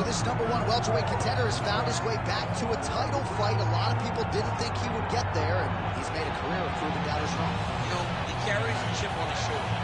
this #1 welterweight contender has found his way back to a title fight. A lot of people didn't think he would get there, and he's made a career of proving doubters wrong. You know, he carries a chip on his shoulder.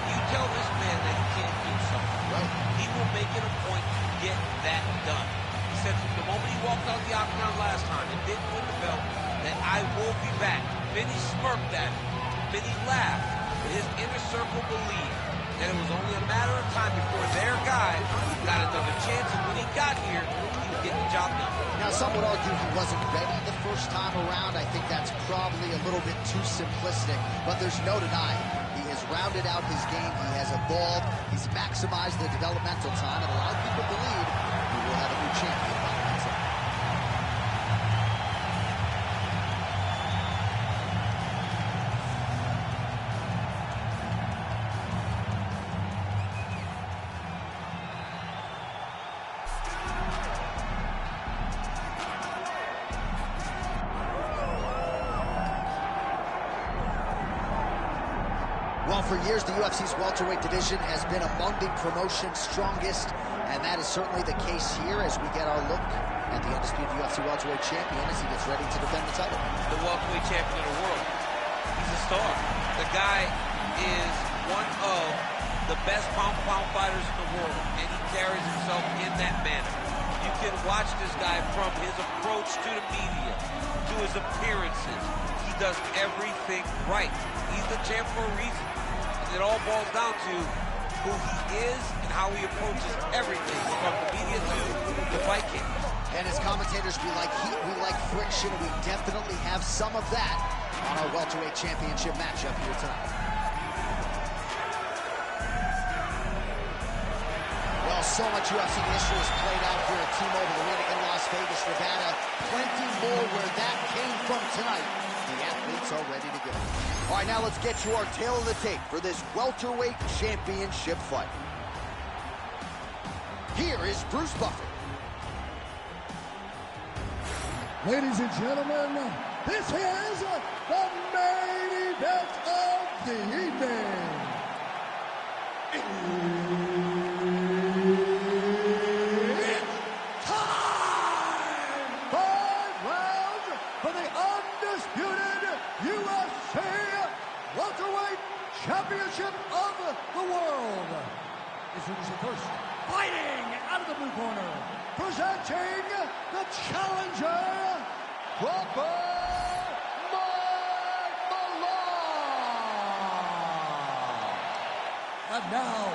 You tell this man that he can't do something, right? He will make it a point to get that done. He said from the moment he walked out the octagon last time and didn't win the belt, that I will be back. Then he smirked at him. Then he laughed. But his inner circle believed that it was only a matter of time before their guy got another chance, and when he got here, he would get the job done. Now, some would argue he wasn't ready the first time around. I think that's probably a little bit too simplistic, but there's no denying he has rounded out his game. He has evolved. He's maximized the developmental time, and a lot of people believe we will have a new champion by that time. Well, for years, the UFC's welterweight division has been among the promotion's strongest, and that is certainly the case here as we get our look at the undisputed UFC welterweight champion as he gets ready to defend the title. The welterweight champion of the world. He's a star. The guy is one of the best pound-for-pound fighters in the world, and he carries himself in that manner. You can watch this guy from his approach to the media, to his appearances. He does everything right. He's the champ for a reason. It all boils down to who he is and how he approaches everything, from the media to the fight game. And as commentators, we like heat, we like friction. We definitely have some of that on our welterweight championship matchup here tonight. Well, so much UFC history is played out here at T-Mobile Arena in Las Vegas, Nevada. Plenty more where that came from tonight. The athletes are ready to go. All right, now let's get you our tail of the tape for this welterweight championship fight. Here is Bruce Buffer. Ladies and gentlemen, this is the main event of the evening. It's time! 5 rounds for the undisputed UFC welterweight championship of the world. Introducing first, fighting out of the blue corner, presenting the challenger, Mike Malott. And now,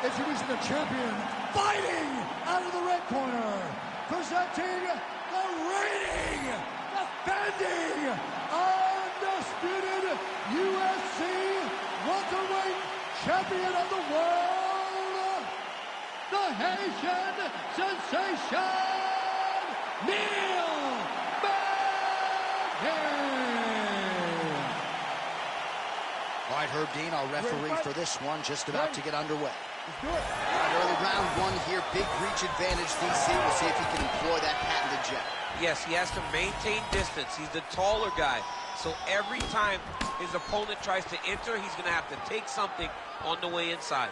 introducing the champion, fighting out of the red corner, presenting the reigning, defending, undisputed UFC welterweight champion of the world, the Haitian sensation, Magny. All right, Herb Dean, our referee for this one, just about to get underway. All right, early round one here, big reach advantage, DC. We'll see if he can employ that patented jet. Yes, he has to maintain distance. He's the taller guy. So every time his opponent tries to enter, he's going to have to take something on the way inside.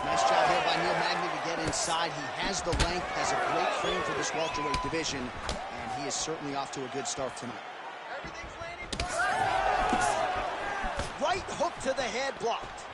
Nice job here by Neil Magny to get inside. He has the length, has a great frame for this welterweight division, and he is certainly off to a good start tonight. Everything's landing. Right hook to the head, blocked.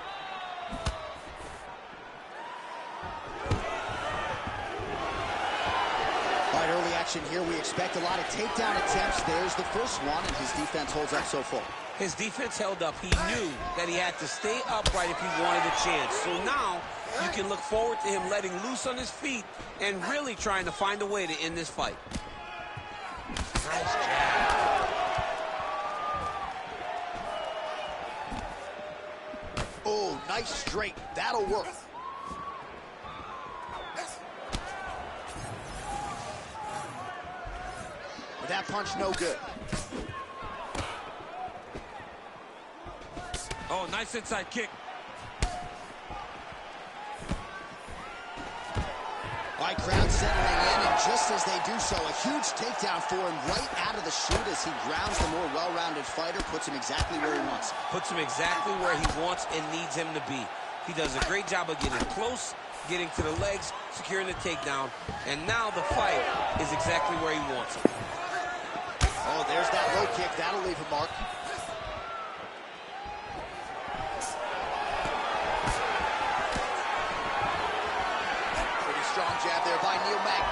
All right, early action here. We expect a lot of takedown attempts. There's the first one, and his defense holds up so far. His defense held up. He knew that he had to stay upright if he wanted a chance. So now you can look forward to him letting loose on his feet and really trying to find a way to end this fight. Nice jab. Oh, nice straight. That'll work. But that punch no good. Oh, nice inside kick. All right, crowd settling in, and just as they do so, a huge takedown for him right out of the chute as he grounds the more well-rounded fighter, puts him exactly where he wants. Puts him exactly where he wants and needs him to be. He does a great job of getting close, getting to the legs, securing the takedown, and now the fight is exactly where he wants it. Oh, there's that low kick. That'll leave a mark. Pretty strong jab there by Magny.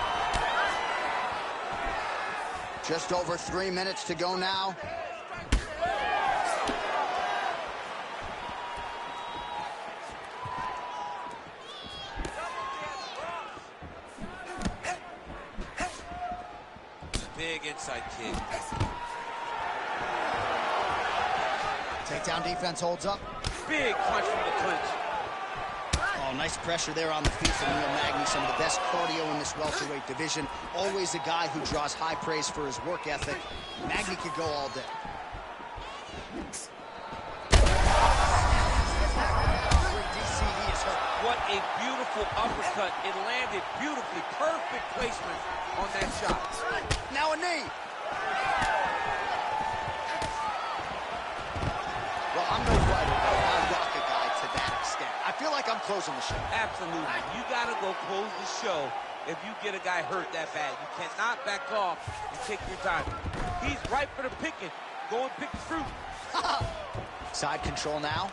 Just over 3 minutes to go now. Big inside kick. Takedown defense holds up. Big punch from the clinch. Oh, nice pressure there on the feet from Magny. Some of the best cardio in this welterweight division. Always a guy who draws high praise for his work ethic. Magny could go all day. What a beautiful uppercut. It landed beautifully. Perfect placement on that shot. Now a knee. Well, I'm no fighter, but I'll rock a guy to that extent. I feel like I'm closing the show. Absolutely. You got to go close the show if you get a guy hurt that bad. You cannot back off and take your time. He's ripe for the picking. Go and pick the fruit. Side control now.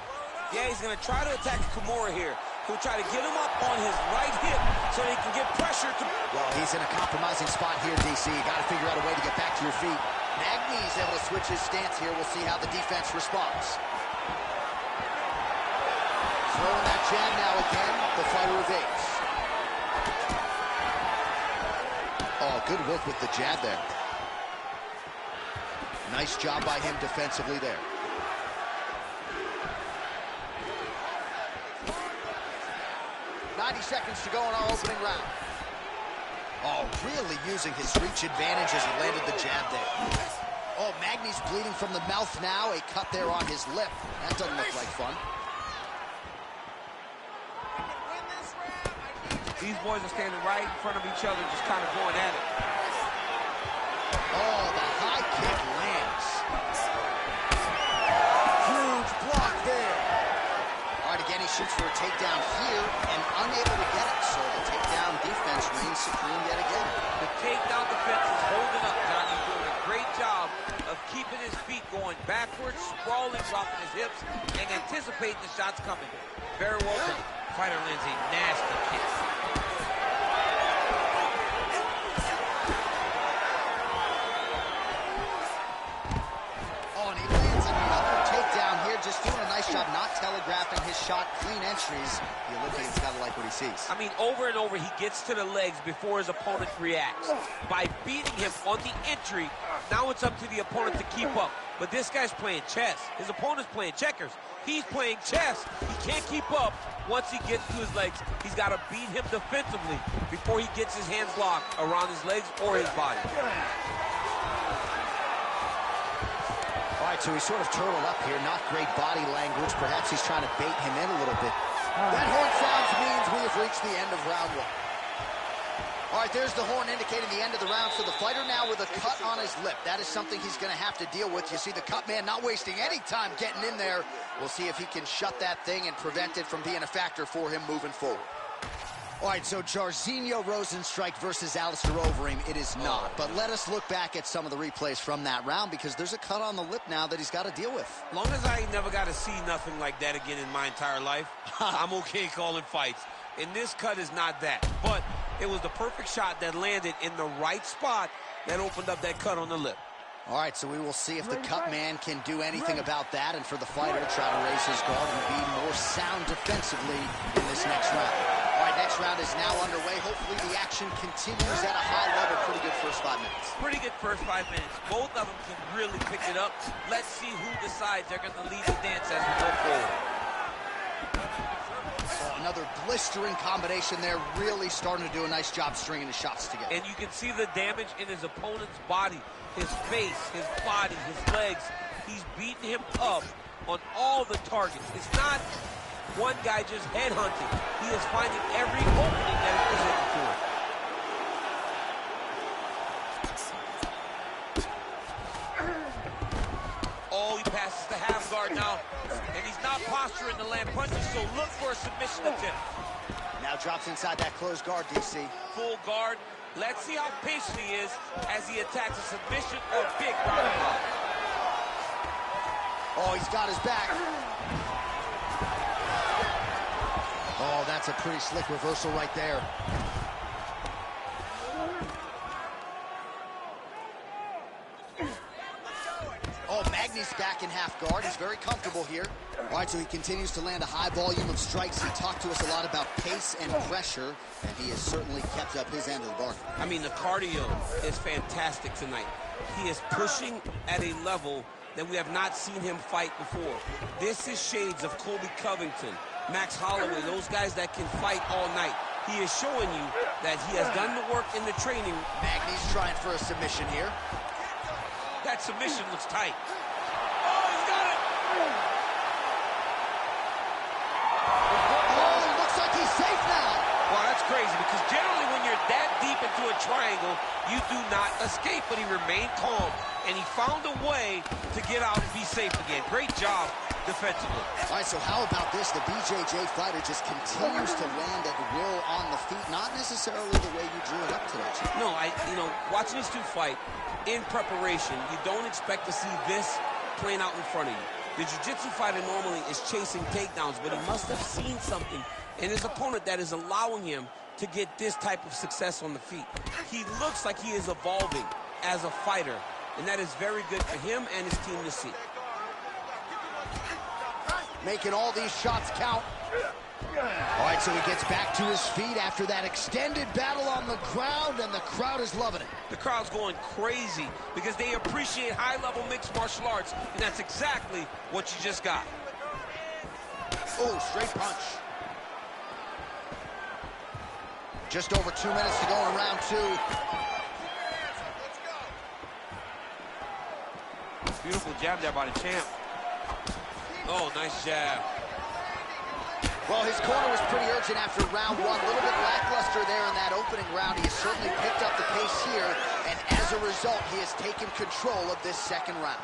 Yeah, he's going to try to attack Kimura here. He'll try to get him up on his right hip so he can get pressure to... Well, he's in a compromising spot here, DC. You got to figure out a way to get back to your feet. Magny's able to switch his stance here. We'll see how the defense responds. Throwing that jab now again. The fighter evades. Oh, good work with the jab there. Nice job by him defensively there. Seconds to go in our opening round. Oh, really using his reach advantage as he landed the jab there. Oh, Magny's bleeding from the mouth now. A cut there on his lip. That doesn't look like fun. These boys are standing right in front of each other, just kind of going at it. Oh, the high kick lands. Huge block there. All right, again, he shoots for a takedown here and unable to get it, so the takedown defense reigns supreme yet again. The takedown defense is holding up, John. He's doing a great job of keeping his feet going backwards, sprawling, dropping his hips, and anticipating the shots coming. Very well done. Fighter lands a nasty kick. Just doing a nice job not telegraphing his shot, clean entries. The Olympian's got to like what he sees. I mean, over and over, he gets to the legs before his opponent reacts. By beating him on the entry, now it's up to the opponent to keep up. But this guy's playing chess. His opponent's playing checkers. He's playing chess. He can't keep up. Once he gets to his legs, he's got to beat him defensively before he gets his hands locked around his legs or his body. All right, so he's sort of turtled up here. Not great body language. Perhaps he's trying to bait him in a little bit. That horn sounds means we have reached the end of round one. All right, there's the horn indicating the end of the round. So the fighter now with a cut on his lip. That is something he's going to have to deal with. You see the cut man not wasting any time getting in there. We'll see if he can shut that thing and prevent it from being a factor for him moving forward. All right, so Jairzinho Rozenstruik versus Alistair Overeem, it is not. But let us look back at some of the replays from that round because there's a cut on the lip now that he's got to deal with. As long as I ain't never got to see nothing like that again in my entire life, I'm okay calling fights. And this cut is not that. But it was the perfect shot that landed in the right spot that opened up that cut on the lip. All right, so we will see if the cut man can do anything about that, and for the fighter to try to raise his guard and be more sound defensively in this next round. All right, next round is now underway. Hopefully the action continues at a high level. Pretty good first 5 minutes. Pretty good first 5 minutes. Both of them can really pick it up. Let's see who decides they're going to lead the dance as we go forward. Another blistering combination there, really starting to do a nice job stringing his shots together. And you can see the damage in his opponent's body, his face, his body, his legs. He's beating him up on all the targets. It's not one guy just headhunting. He is finding every opening that is presented to him. Oh, he passes the half guard now. And he's not posturing to land punches, so look for a submission attempt. Now Now drops inside that closed guard, DC. Full guard. Let's see how patient he is as he attacks a submission or big ground block. Oh, he's got his back. Oh, that's a pretty slick reversal right there. Oh, Magny's back in half guard. He's very comfortable here. All right, so he continues to land a high volume of strikes. He talked to us a lot about pace and pressure, and he has certainly kept up his end of the bargain. I mean, the cardio is fantastic tonight. He is pushing at a level that we have not seen him fight before. This is shades of Colby Covington, Max Holloway, those guys that can fight all night. He is showing you that he has done the work in the training. Magny's trying for a submission here. That submission looks tight. Oh, he's got it! Oh, it looks like he's safe now. Wow, that's crazy, because generally when you're that deep into a triangle, you do not escape, but he remained calm, and he found a way to get out and be safe again. Great job defensively. All right, so how about this? The BJJ fighter just continues to land at will on the feet, not necessarily the way you drew it up today. No, watching these two fight in preparation, you don't expect to see this playing out in front of you. The jiu-jitsu fighter normally is chasing takedowns, but he must have seen something in his opponent that is allowing him to get this type of success on the feet. He looks like he is evolving as a fighter, and that is very good for him and his team to see. Making all these shots count. All right, so he gets back to his feet after that extended battle on the ground, and the crowd is loving it. The crowd's going crazy because they appreciate high-level mixed martial arts, and that's exactly what you just got. Oh, straight punch. Just over 2 minutes to go in round two. Beautiful jab there by the champ. Oh, nice jab. Well, his corner was pretty urgent after round one. A little bit lackluster there in that opening round. He has certainly picked up the pace here, and as a result, he has taken control of this second round.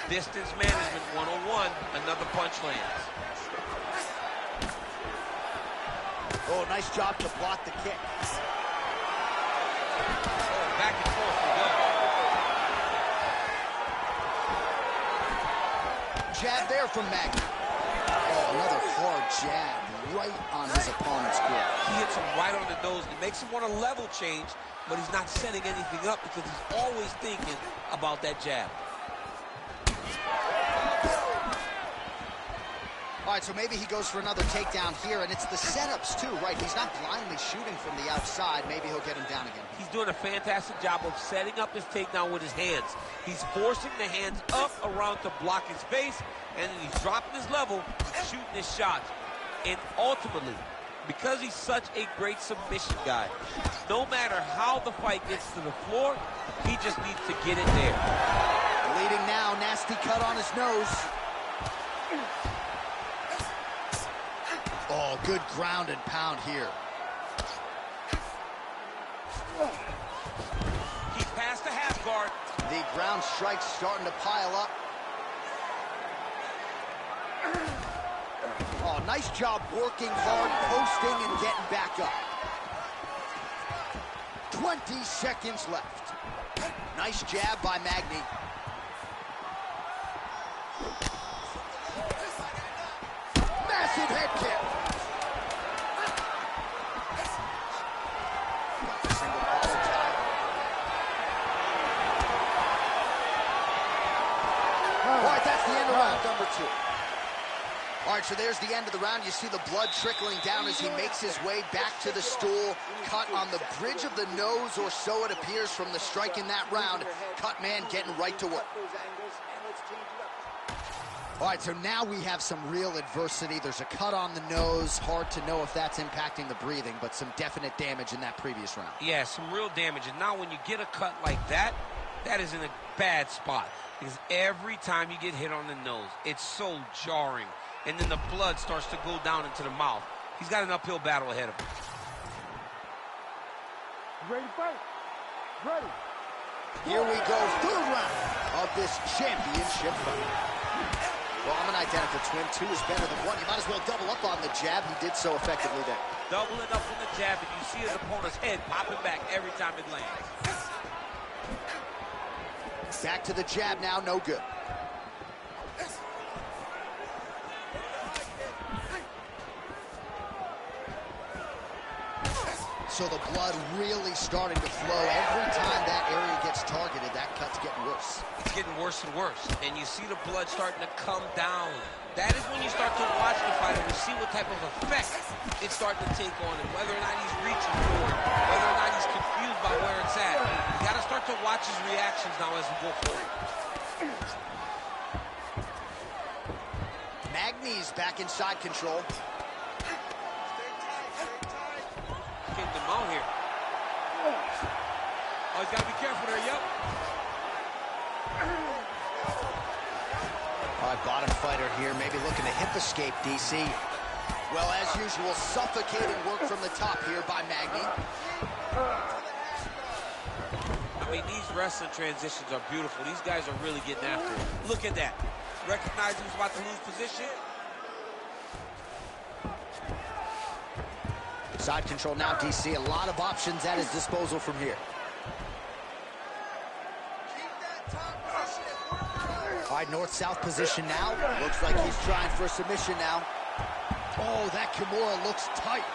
Distance management 101. Another punch lands. Oh, nice job to block the kick. Oh, back and forth we go. Jab there from Magny. Oh, another hard jab right on his opponent's grip. He hits him right on the nose. It makes him want a level change, but he's not setting anything up because he's always thinking about that jab. All right, so maybe he goes for another takedown here, and it's the setups too, right? He's not blindly shooting from the outside. Maybe he'll get him down again. He's doing a fantastic job of setting up his takedown with his hands. He's forcing the hands up around to block his face, and then he's dropping his level, shooting his shots. And ultimately, because he's such a great submission guy, no matter how the fight gets to the floor, he just needs to get it there. Leading now, nasty cut on his nose. Oh, good ground and pound here. He's past the half guard. The ground strikes starting to pile up. Oh, nice job working hard, posting, and getting back up. 20 seconds left. Nice jab by Magny. Massive head kick. All right, that's the end of round number two. All right, so there's the end of the round. You see the blood trickling down as he makes his way back to the stool. Cut on the bridge of the nose, or so it appears from the strike in that round. Cut man getting right to work. All right, so now we have some real adversity. There's a cut on the nose. Hard to know if that's impacting the breathing, but some definite damage in that previous round. Yeah, some real damage. And now when you get a cut like that, that is in a bad spot. Because every time you get hit on the nose, it's so jarring. And then the blood starts to go down into the mouth. He's got an uphill battle ahead of him. Ready to fight? Ready. Here we go, third round of this championship fight. Well, I'm an identical twin. 2 is better than 1. You might as well double up on the jab. He did so effectively there. Doubling up on the jab, and you see his opponent's head popping back every time it lands. Back to the jab now, no good. So the blood really starting to flow. Every time that area gets targeted, that cut's getting worse. It's getting worse and worse, and you see the blood starting to come down. That is when you start to watch the fighter and see what type of effect it's starting to take on him, whether or not he's reaching for it, whether or not he's confused by where it's at. You got to start to watch his reactions now as we go forward. Magny's back inside control. Getting them out here. Oh, he's got to be careful there, yep. All right, bottom fighter here, maybe looking to hip escape, DC. Well, as usual, suffocating work from the top here by Magny. I mean, these wrestling transitions are beautiful. These guys are really getting after it. Look at that. Recognize he was about to lose position. Side control now, DC. A lot of options at his disposal from here. All right, north-south position now. Looks like he's trying for a submission now. Oh, that Kimura looks tight.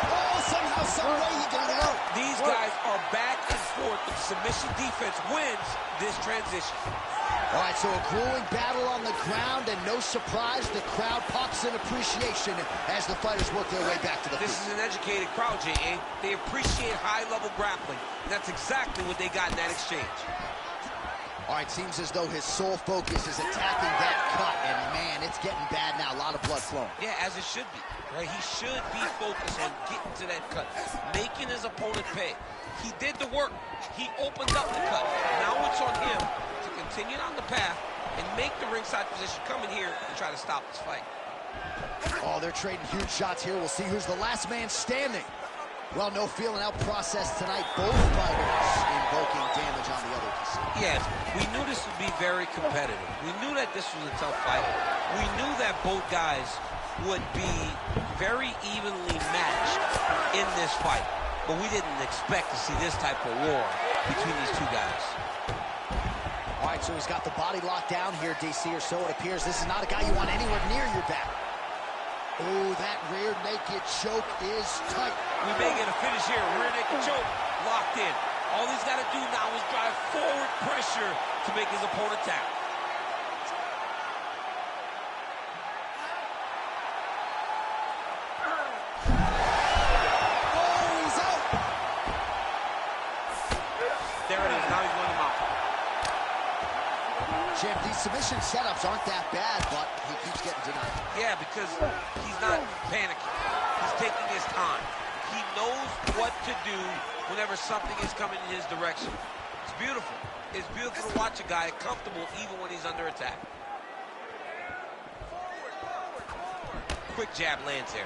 Oh, somehow, some way he got it out. These guys are back and forth. The submission defense wins this transition. All right, so a grueling battle on the ground, and no surprise, the crowd pops in appreciation as the fighters work their way back to the This feet. is an educated crowd, J.A. They appreciate high-level grappling, and that's exactly what they got in that exchange. All right, seems as though his sole focus is attacking that cut, and man, it's getting bad now. A lot of blood flowing. Yeah, as it should be, right? He should be focused on getting to that cut, making his opponent pay. He did the work. He opened up the cut. Now it's on him to continue on the path and make the ringside position, come in here and try to stop this fight. Oh, they're trading huge shots here. We'll see who's the last man standing. Well, no feeling out process tonight. Both fighters invoking damage on the other. Yes, we knew this would be very competitive. We knew that this was a tough fight. We knew that both guys would be very evenly matched in this fight. But we didn't expect to see this type of war between these two guys. All right, so he's got the body locked down here, DC, or so it appears. This is not a guy you want anywhere near your back. Oh, that rear naked choke is tight. We may get a finish here. Rear naked choke locked in. All he's got to do now is drive forward pressure to make his opponent tap. There it is. Now he's running him out. Champ, these submission setups aren't that bad, but he keeps getting denied. Yeah, because he's not panicking. He's taking his time. He knows what to do whenever something is coming in his direction. It's beautiful. It's beautiful to watch a guy comfortable even when he's under attack. Quick jab lands there.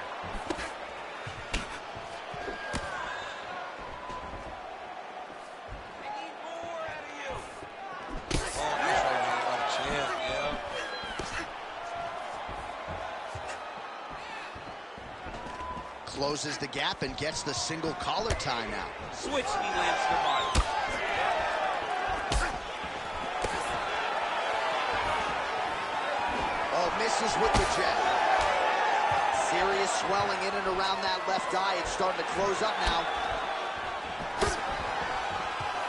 Closes the gap and gets the single collar tie now. Switch, he lands the body. Oh, misses with the jab. Serious swelling in and around that left eye. It's starting to close up now.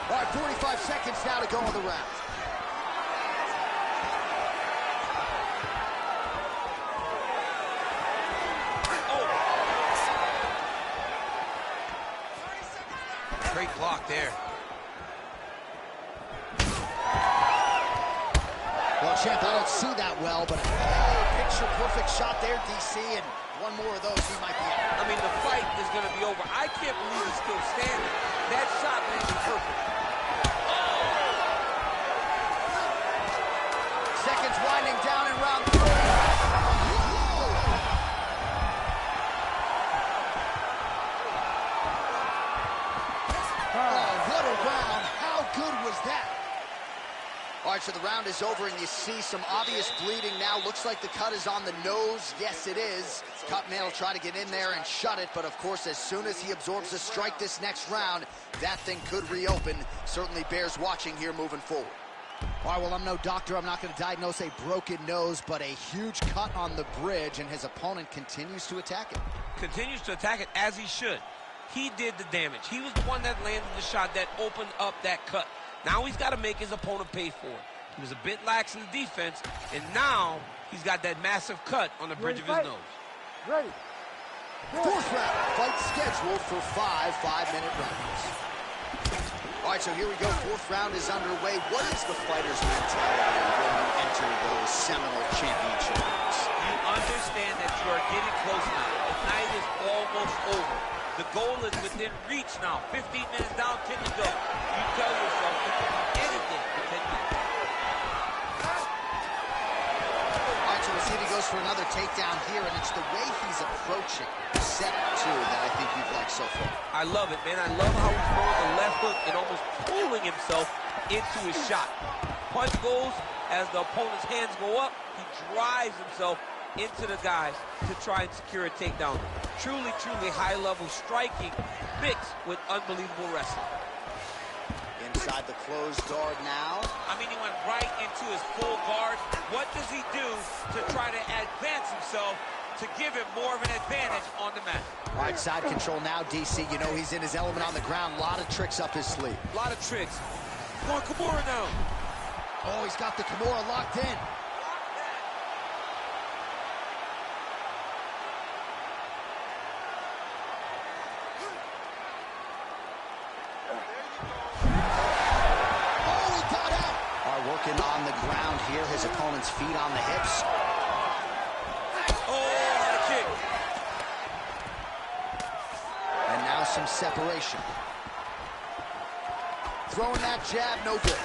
All right, 45 seconds now to go on the round. Great block there. Well, champ, I don't see that well, but picture perfect shot there, DC, and one more of those, he might be out. I mean, the fight is going to be over. I can't believe he's still standing. That shot landed perfect. Seconds winding down in round 3. All right, so the round is over, and you see some obvious bleeding now. Looks like the cut is on the nose. Yes, it is. Cutman will try to get in there and shut it, but of course, as soon as he absorbs a strike this next round, that thing could reopen. Certainly bears watching here moving forward. All right, well, I'm no doctor. I'm not going to diagnose a broken nose, but a huge cut on the bridge, and his opponent continues to attack it. Continues to attack it as he should. He did the damage. He was the one that landed the shot that opened up that cut. Now he's got to make his opponent pay for it. He was a bit lax in the defense, and now he's got that massive cut on the bridge of his nose. Ready. Fourth round, fight scheduled for 5 5-minute rounds. All right, so here we go. Fourth round is underway. What is the fighter's mentality when you enter those seminal championship rounds? You understand that you are getting close now. The night is almost over. The goal is within reach now. 15 minutes down, 10 to go. You tell yourself you can do anything for 10 minutes. All right, so we'll see if he goes for another takedown here, and it's the way he's approaching set two that I think you've liked so far. I love it, man. I love how he's throwing the left hook and almost pulling himself into his shot. Punch goes, as the opponent's hands go up, he drives himself into the guys to try and secure a takedown. Truly, truly high-level striking mixed with unbelievable wrestling. Inside the closed guard now. I mean, he went right into his full guard. What does he do to try to advance himself to give him more of an advantage on the mat? All right, side control now, DC. You know he's in his element on the ground. A lot of tricks up his sleeve. A lot of tricks. Going Kimura now. Oh, he's got the Kimura locked in. Working on the ground here, his opponent's feet on the hips. Oh, a kick. And now some separation. Throwing that jab, no good.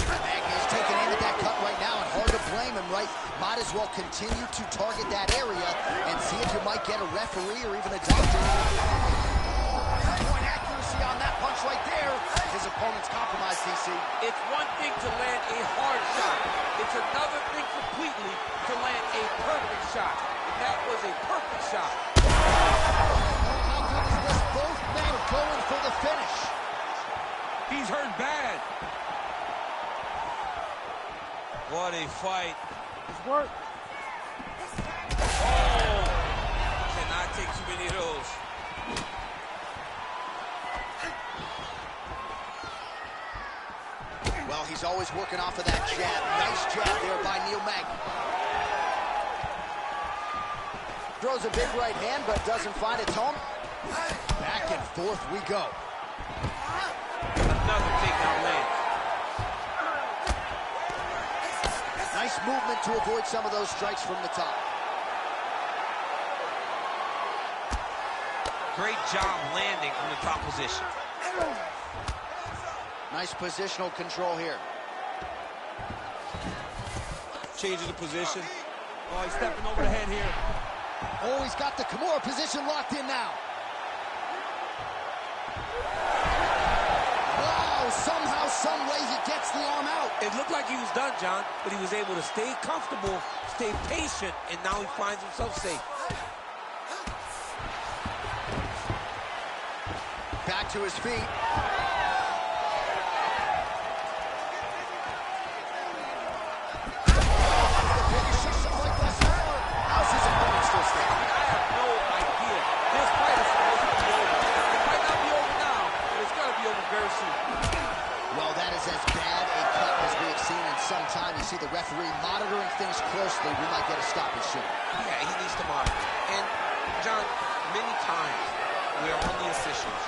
Magny's taking aim at that cut right now, and hard to blame him, right? Might as well continue to target that area and see if you might get a referee or even a doctor. On that punch right there, his opponent's compromised, DC. It's one thing to land a hard shot. It's another thing completely to land a perfect shot. And that was a perfect shot. How good is this? Both men going for the finish. He's hurt bad. What a fight. It's work. Oh! Cannot take too many of those. Well, he's always working off of that jab. Nice jab there by Neil Magny. Throws a big right hand, but doesn't find its home. Back and forth we go. Another takedown land. Nice movement to avoid some of those strikes from the top. Great job landing from the top position. Nice positional control here. Changing the position. Oh, he's stepping over the head here. Oh, he's got the Kimura position locked in now. Wow, somehow, some way he gets the arm out. It looked like he was done, John, but he was able to stay comfortable, stay patient, and now he finds himself safe. Back to his feet. Well, that is as bad a cut as we have seen in some time. You see the referee monitoring things closely. We might get a stoppage soon. Yeah, he needs to monitor. And, John, many times we are on the officials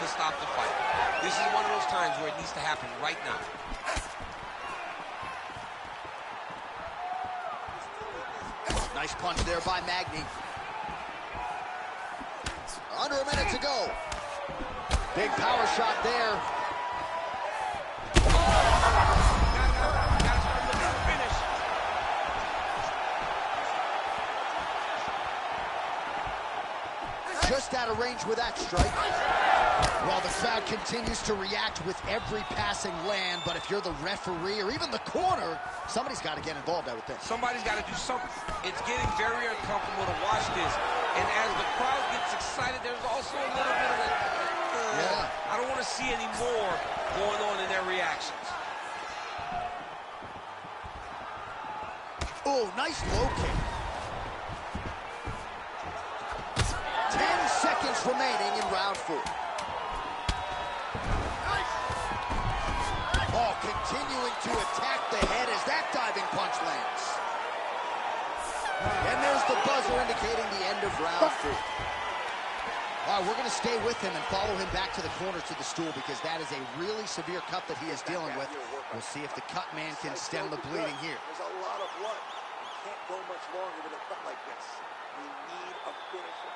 to stop the fight. This is one of those times where it needs to happen right now. Nice punch there by Magny. Under a minute to go. Big power shot there. Just out of range with that strike. Well, the crowd continues to react with every passing land, but if you're the referee or even the corner, somebody's got to get involved, I would think. Somebody's got to do something. It's getting very uncomfortable to watch this. And as the crowd gets excited, there's also a little bit of I don't want to see any more going on in their reactions. Oh, nice low kick. 10 seconds remaining in round 4. Oh, continuing to attack the head as that diving punch lands. And there's the buzzer indicating the end of round 4. All right, we're going to stay with him and follow him back to the corner to the stool because that is a really severe cut that he is dealing with. We'll see if the cut man can stem the bleeding here. There's a lot of blood. You can't go much longer with a cut like this. We need a finisher.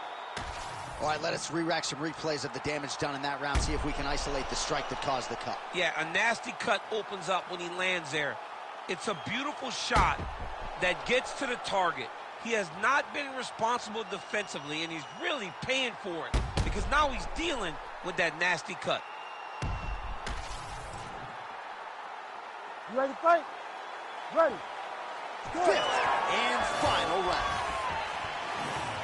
All right, let us re-rack some replays of the damage done in that round, see if we can isolate the strike that caused the cut. Yeah, a nasty cut opens up when he lands there. It's a beautiful shot that gets to the target. He has not been responsible defensively, and he's really paying for it because now he's dealing with that nasty cut. You ready to fight? Ready. Fifth and final round.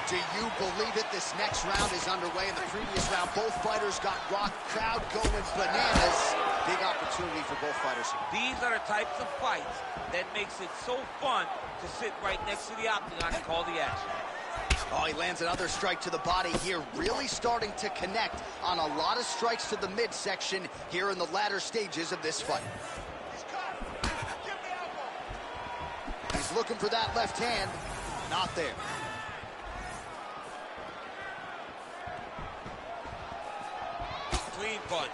Do you believe it? This next round is underway. In the previous round, both fighters got rocked. Crowd going bananas. Big opportunity for both fighters here. These are the types of fights that makes it so fun to sit right next to the octagon and call the action. Oh, he lands another strike to the body here, really starting to connect on a lot of strikes to the midsection here in the latter stages of this fight. He's looking for that left hand, not there. Clean punch.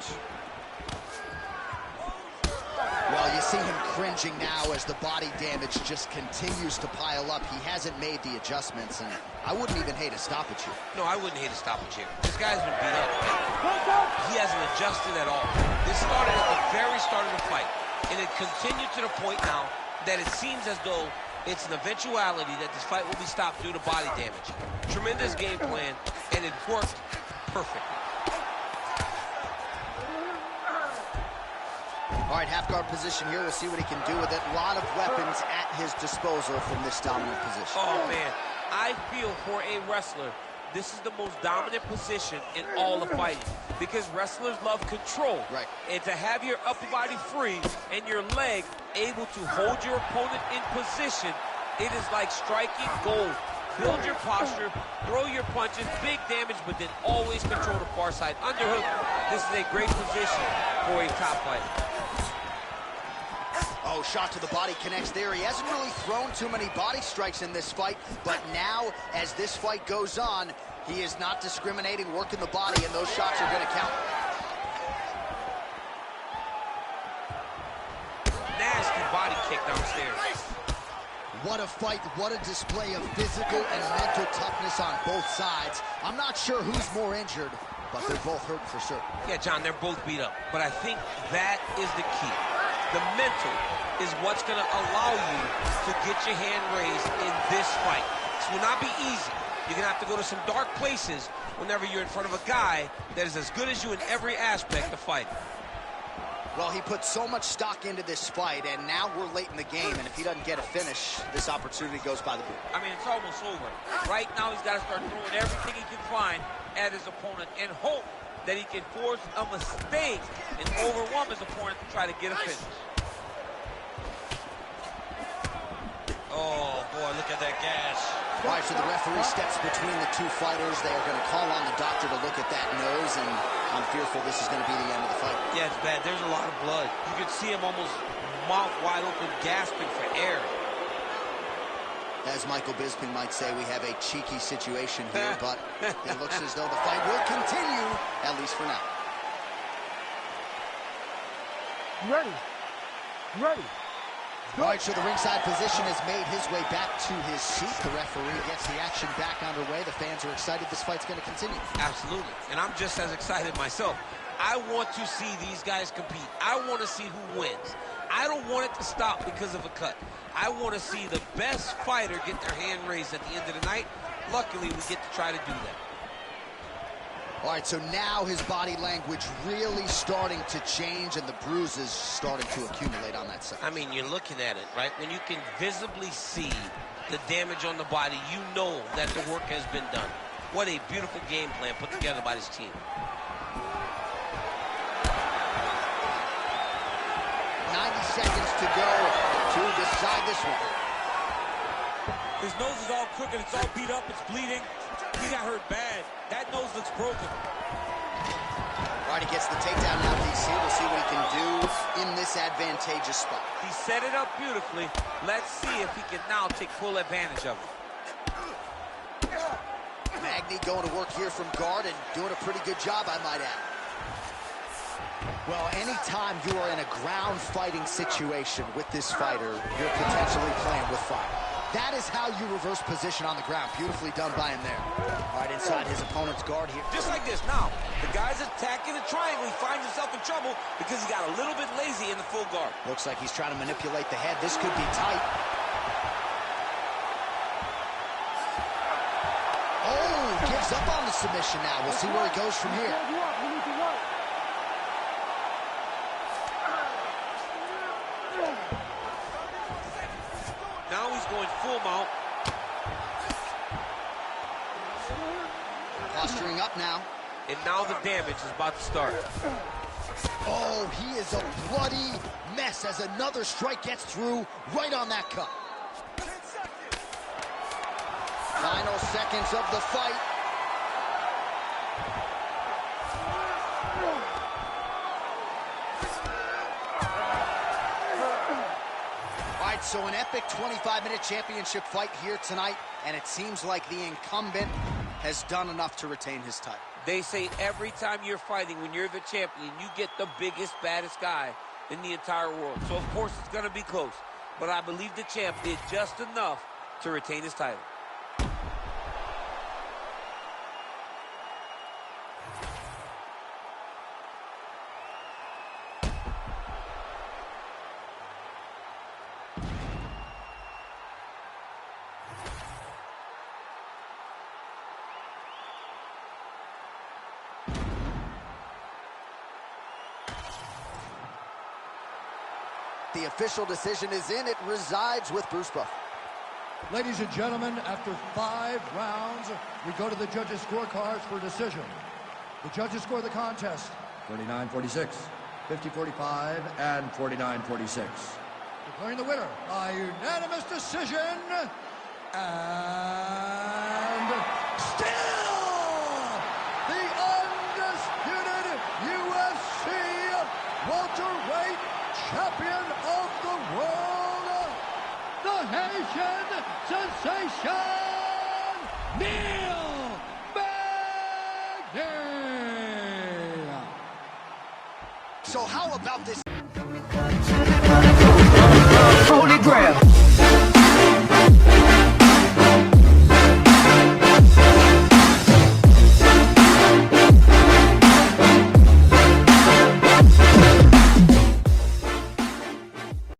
Well, you see him cringing now as the body damage just continues to pile up. He hasn't made the adjustments, and I wouldn't even hate a stoppage here. No, I wouldn't hate a stoppage here. This guy's been beat up. He hasn't adjusted at all. This started at the very start of the fight, and it continued to the point now that it seems as though it's an eventuality that this fight will be stopped due to body damage. Tremendous game plan, and it worked perfectly. All right, half guard position here. We'll see what he can do with it. A lot of weapons at his disposal from this dominant position. Oh, man. I feel for a wrestler, this is the most dominant position in all of fighting because wrestlers love control. Right. And to have your upper body free and your leg able to hold your opponent in position, it is like striking gold. Build your posture, throw your punches, big damage, but then always control the far side. Underhook, this is a great position for a top fighter. Oh, shot to the body connects there. He hasn't really thrown too many body strikes in this fight, but now, as this fight goes on, he is not discriminating, working the body, and those shots are going to count. Nasty body kick downstairs. What a fight, what a display of physical and mental toughness on both sides. I'm not sure who's more injured, but they're both hurt for certain. Yeah, John, they're both beat up, but I think that is the key. The mental is what's going to allow you to get your hand raised in this fight. This will not be easy. You're going to have to go to some dark places whenever you're in front of a guy that is as good as you in every aspect of fighting. Well, he put so much stock into this fight, and now we're late in the game, and if he doesn't get a finish, this opportunity goes by the book. I mean, it's almost over. Right now, he's got to start throwing everything he can find at his opponent and hope that he can force a mistake and overwhelm his opponent to try to get a finish. Oh, boy, look at that gash. All right, so the referee steps between the two fighters. They are going to call on the doctor to look at that nose, and I'm fearful this is going to be the end of the fight. Yeah, it's bad. There's a lot of blood. You can see him almost mouth wide open, gasping for air. As Michael Bisping might say, we have a cheeky situation here, but it looks as though the fight will continue, at least for now. You ready? You ready? All right, so the ringside position has made his way back to his seat. The referee gets the action back underway. The fans are excited. This fight's going to continue. Absolutely, and I'm just as excited myself. I want to see these guys compete. I want to see who wins. I don't want it to stop because of a cut. I want to see the best fighter get their hand raised at the end of the night. Luckily, we get to try to do that. All right, so now his body language really starting to change and the bruises starting to accumulate on that side. I mean, you're looking at it, right? When you can visibly see the damage on the body, you know that the work has been done. What a beautiful game plan put together by this team. 90 seconds to go to decide this one. His nose is all crooked, it's all beat up, it's bleeding. He got hurt bad. That nose looks broken. All right, he gets the takedown now, DC. We'll see what he can do in this advantageous spot. He set it up beautifully. Let's see if he can now take full advantage of it. Magny going to work here from guard and doing a pretty good job, I might add. Well, anytime you are in a ground fighting situation with this fighter, you're potentially playing with fire. That is how you reverse position on the ground. Beautifully done by him there. All right, inside his opponent's guard here. Just like this. Now, the guy's attacking the triangle. He finds himself in trouble because he got a little bit lazy in the full guard. Looks like he's trying to manipulate the head. This could be tight. Oh, gives up on the submission now. We'll see where he goes from here. Now he's going full mount. Posturing up now. And now the damage is about to start. Oh, he is a bloody mess as another strike gets through right on that cut. Final seconds of the fight. All right, so an epic 25-minute championship fight here tonight, and it seems like the incumbent has done enough to retain his title. They say every time you're fighting, when you're the champion, you get the biggest, baddest guy in the entire world. So, of course, it's going to be close. But I believe the champ did just enough to retain his title. The official decision is in. It resides with Bruce Buffer. Ladies and gentlemen, after 5 rounds, we go to the judges' scorecards for decision. The judges score the contest 49-46, 50-45, and 49-46. Declaring the winner by unanimous decision, and still the undisputed UFC welterweight champion of the world, the Haitian sensation, Magny. So how about this?